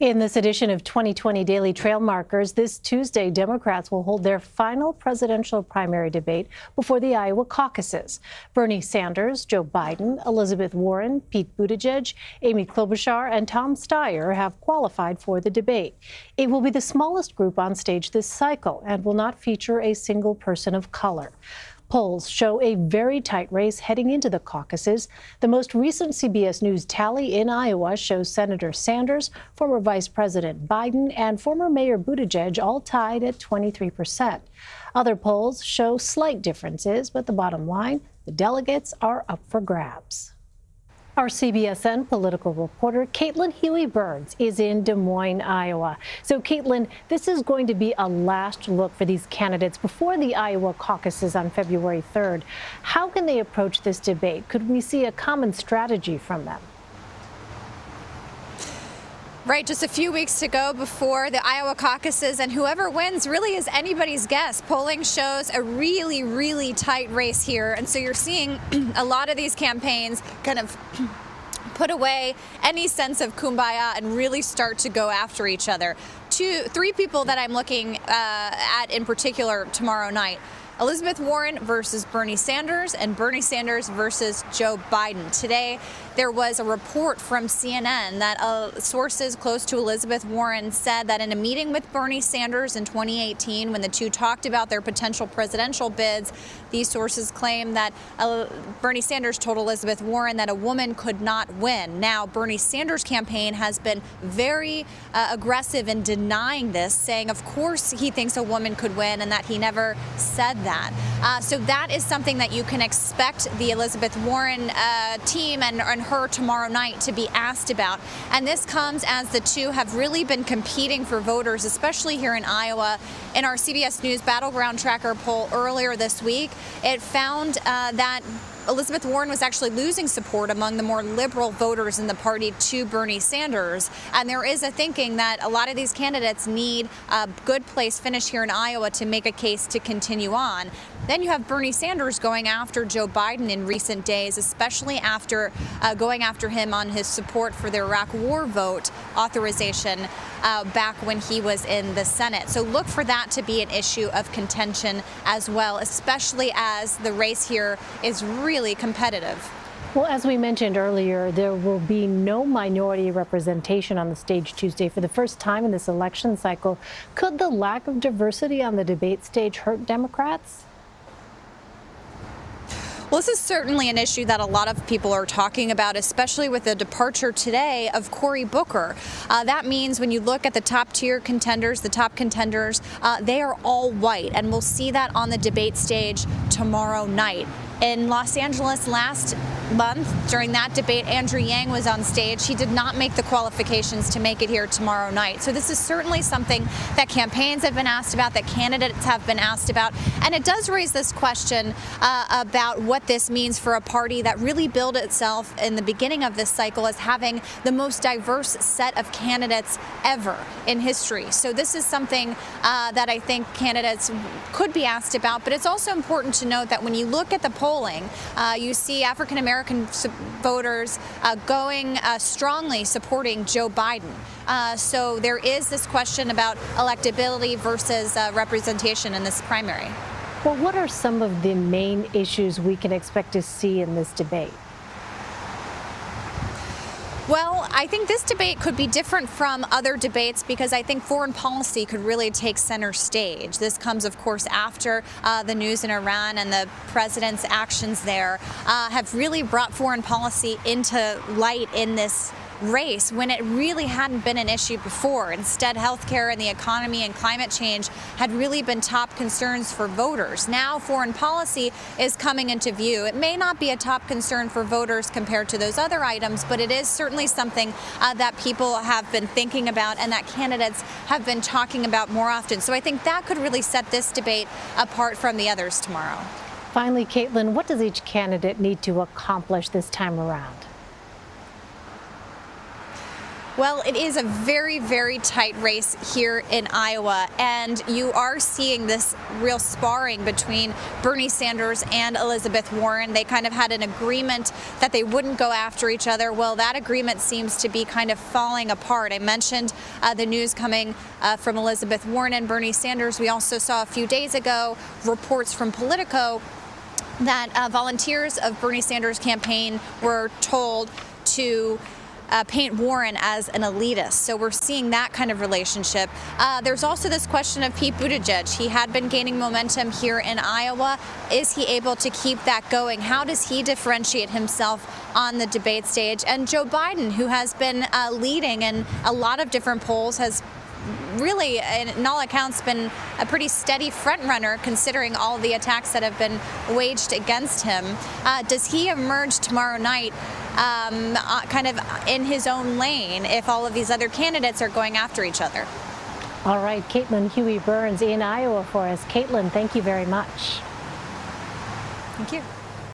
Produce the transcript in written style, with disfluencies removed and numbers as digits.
In this edition of 2020 Daily Trail Markers, this Tuesday, Democrats will hold their final presidential primary debate before the Iowa caucuses. Bernie Sanders, Joe Biden, Elizabeth Warren, Pete Buttigieg, Amy Klobuchar, and Tom Steyer have qualified for the debate. It will be the smallest group on stage this cycle and will not feature a single person of color. Polls show a very tight race heading into the caucuses. The most recent CBS News tally in Iowa shows Senator Sanders, former Vice President Biden, and former Mayor Buttigieg all tied at 23%. Other polls show slight differences, but the bottom line, the delegates are up for grabs. Our CBSN political reporter, Caitlin-Huey Burns, is in Des Moines, Iowa. So, Caitlin, this is going to be a last look for these candidates before the Iowa caucuses on February 3rd. How can they approach this debate? Could we see a common strategy from them? Right, just a few weeks to go before the Iowa caucuses, and whoever wins really is anybody's guess. Polling shows a really tight race here, and so you're seeing a lot of these campaigns kind of put away any sense of kumbaya and really start to go after each other. Three people that I'm looking at in particular tomorrow night: Elizabeth Warren versus Bernie Sanders, and Bernie Sanders versus Joe Biden. Today, there was a report from CNN that sources close to Elizabeth Warren said that in a meeting with Bernie Sanders in 2018, when the two talked about their potential presidential bids, these sources claim that Bernie Sanders told Elizabeth Warren that a woman could not win. Now, Bernie Sanders' campaign has been very aggressive in denying this, saying, of course, he thinks a woman could win and that he never said that. So that is something that you can expect the Elizabeth Warren team and her tomorrow night to be asked about. And this comes as the two have really been competing for voters, especially here in Iowa. In our CBS News Battleground Tracker poll earlier this week, it found that Elizabeth Warren was actually losing support among the more liberal voters in the party to Bernie Sanders. And there is a thinking that a lot of these candidates need a good place finish here in Iowa to make a case to continue on. Then you have Bernie Sanders going after Joe Biden in recent days, especially after going after him on his support for the Iraq war vote authorization back when he was in the Senate. So look for that to be an issue of contention as well, especially as the race here is really competitive. Well, as we mentioned earlier, there will be no minority representation on the stage Tuesday for the first time in this election cycle. Could the lack of diversity on the debate stage hurt Democrats? Well, this is certainly an issue that a lot of people are talking about, especially with the departure today of Cory Booker. That means when you look at the top tier contenders, they are all white, and we'll see that on the debate stage tomorrow night. In Los Angeles last month, during that debate, Andrew Yang was on stage. He did not make the qualifications to make it here tomorrow night. So this is certainly something that campaigns have been asked about, that candidates have been asked about. And it does raise this question about what this means for a party that really billed itself in the beginning of this cycle as having the most diverse set of candidates ever in history. So this is something that I think candidates could be asked about. But it's also important to note that when you look at the polling, you see African-American voters going strongly supporting Joe Biden. So there is this question about electability versus representation in this primary. Well, what are some of the main issues we can expect to see in this debate? Well, I think this debate could be different from other debates because I think foreign policy could really take center stage. This comes, of course, after the news in Iran, and the president's actions there have really brought foreign policy into light in this race when it really hadn't been an issue before. Instead, healthcare and the economy and climate change had really been top concerns for voters. Now foreign policy is coming into view. It may not be a top concern for voters compared to those other items, but it is certainly something that people have been thinking about and that candidates have been talking about more often. So I think that could really set this debate apart from the others tomorrow. Finally, Caitlin, what does each candidate need to accomplish this time around? Well, it is a very, very tight race here in Iowa, and you are seeing this real sparring between Bernie Sanders and Elizabeth Warren. They kind of had an agreement that they wouldn't go after each other. Well, that agreement seems to be kind of falling apart. I mentioned the news coming from Elizabeth Warren and Bernie Sanders. We also saw a few days ago reports from Politico that volunteers of Bernie Sanders' campaign were told to paint Warren as an elitist. So we're seeing that kind of relationship. There's also this question of Pete Buttigieg. He had been gaining momentum here in Iowa. Is he able to keep that going? How does he differentiate himself on the debate stage? And Joe Biden, who has been leading in a lot of different polls, has really, in all accounts, been a pretty steady front runner considering all the attacks that have been waged against him. Does he emerge tomorrow night kind of in his own lane if all of these other candidates are going after each other? All right, Caitlin-Huey Burns in Iowa for us. Caitlin, thank you very much. Thank you.